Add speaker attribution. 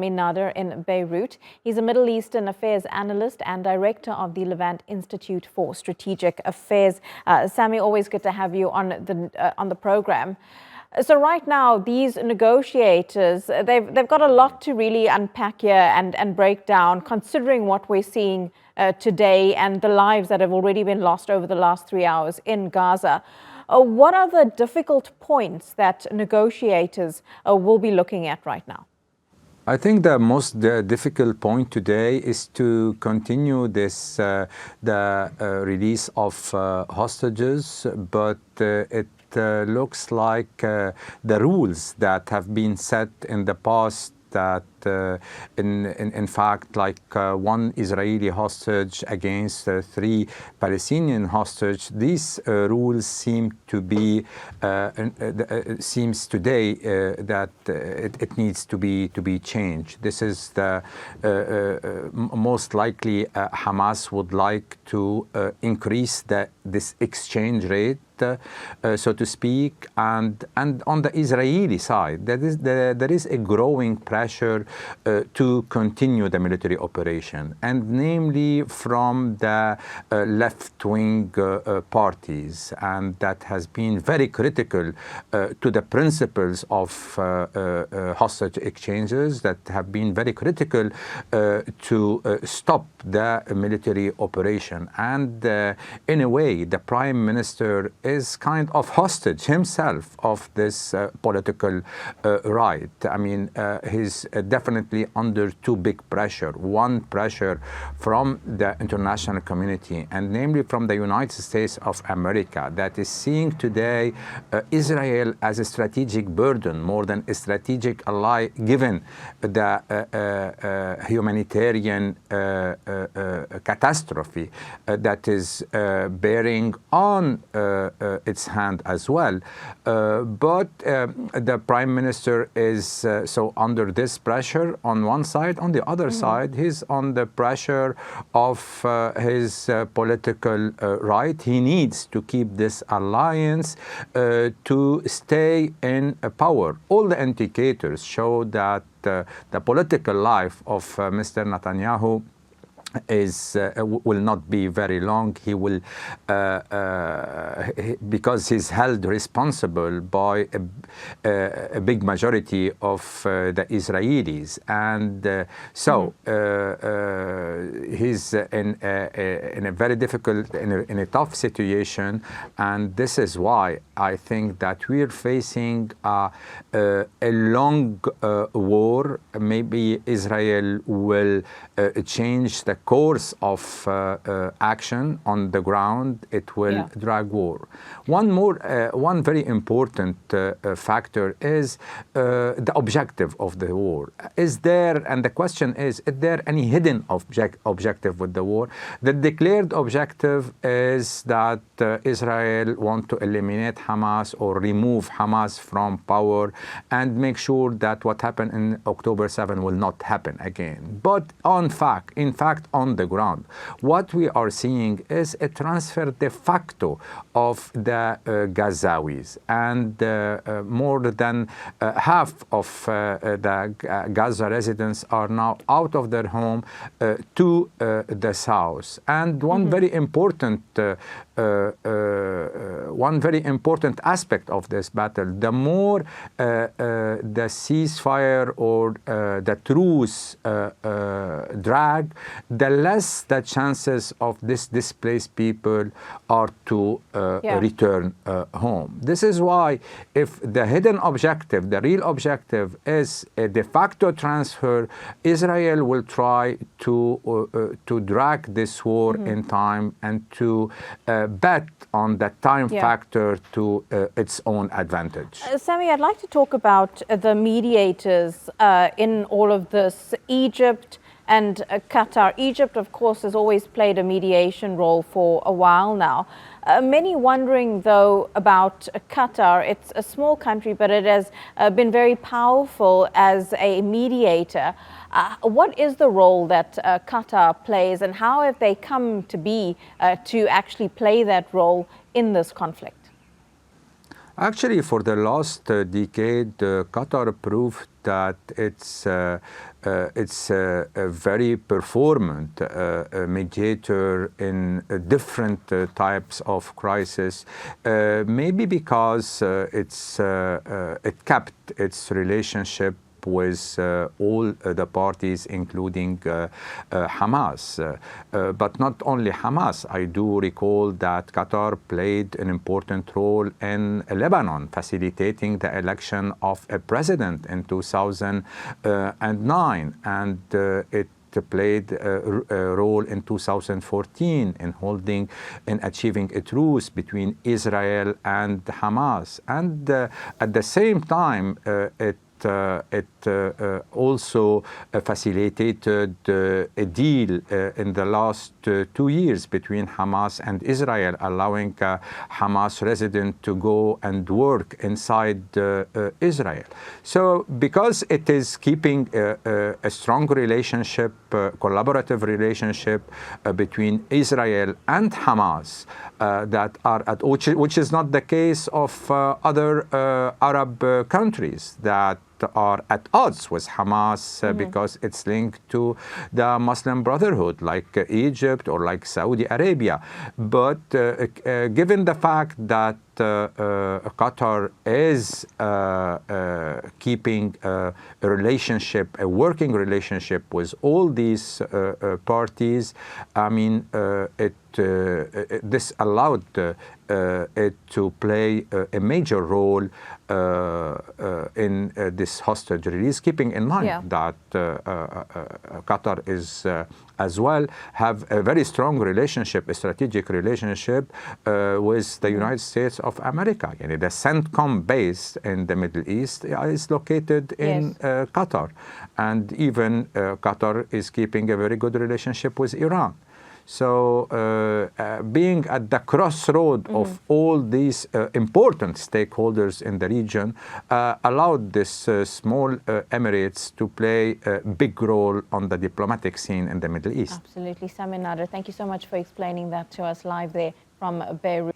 Speaker 1: Sami Nader in Beirut. He's a Middle Eastern Affairs Analyst and Director of the Levant Institute for Strategic Affairs. Sami, always good to have you on the program. So right now, these negotiators, they've got a lot to really unpack here and break down, considering what we're seeing today and the lives that have already been lost over the last 3 hours in Gaza. What are the difficult points that negotiators will be looking at right now?
Speaker 2: I think the most difficult point today is to continue this the release of hostages, but it looks like the rules that have been set in the past that in fact, like one Israeli hostage against 3 Palestinian hostages, these rules seem to be seems today that it needs to be changed. This is the most likely Hamas would like to increase this exchange rate, so to speak, and on the Israeli side, there is a growing pressure to continue the military operation, and namely from the left-wing parties, and that has been very critical to the principles of hostage exchanges, that have been very critical to stop the military operation. And in a way, the Prime Minister is kind of hostage himself of this political right. I mean, he's definitely under two big pressure. One pressure from the international community, and namely from the United States of America, that is seeing today Israel as a strategic burden more than a strategic ally, given the humanitarian catastrophe that is bearing on its hand as well. But the Prime Minister is so under this pressure on one side. On the other side, he's on the pressure of his political right. He needs to keep this alliance to stay in power. All the indicators show that the political life of Mr. Netanyahu will not be very long. He will, because he's held responsible by a big majority of the Israelis, and so he's in a very difficult, in a tough situation, and this is why I think that we're facing a long war. Maybe Israel will change the course of action on the ground. It will drag war. One very important factor is the objective of the war. Is there, and the question is there any hidden objective with the war? The declared objective is that Israel want to eliminate Hamas or remove Hamas from power and make sure that what happened in October 7 will not happen again. But in fact, on the ground, what we are seeing is a transfer de facto of the Gazawis, and more than half of the Gaza residents are now out of their home to the south. And one very important aspect of this battle, the more the ceasefire or the truce drag, the less the chances of this displaced people are to return home. This is why, if the hidden objective, the real objective, is a de facto transfer, Israel will try to drag this war in time and to bet on the time factor to its own advantage.
Speaker 1: Sami, I'd like to talk about the mediators in all of this. Egypt and Qatar. Egypt, of course, has always played a mediation role for a while now. Many wondering, though, about Qatar. It's a small country, but it has been very powerful as a mediator. What is the role that Qatar plays, and how have they come to be to actually play that role in this conflict?
Speaker 2: Actually, for the last decade, Qatar proved that it's a very performant mediator in different types of crisis, maybe because it kept its relationship with all the parties, including Hamas. But not only Hamas. I do recall that Qatar played an important role in Lebanon, facilitating the election of a president in 2009. And it played a role in 2014 in achieving a truce between Israel and Hamas. And at the same time, it also facilitated a deal in the last 2 years between Hamas and Israel, allowing Hamas residents to go and work inside Israel. So because it is keeping a strong relationship, collaborative relationship between Israel and Hamas, that are which is not the case of other Arab countries that are at odds with Hamas because it's linked to the Muslim Brotherhood, like Egypt or like Saudi Arabia. But given the fact that Qatar is keeping a relationship, a working relationship with all these parties, I mean, this allowed it to play a major role in this hostage release, keeping in mind that Qatar is as well have a very strong relationship, a strategic relationship with the United States of America. Yani the CENTCOM base in the Middle East is located in Qatar, and even Qatar is keeping a very good relationship with Iran. So being at the crossroad of all these important stakeholders in the region allowed this small Emirates to play a big role on the diplomatic scene in the Middle East.
Speaker 1: Absolutely. Sami Nader, thank you so much for explaining that to us live there from Beirut.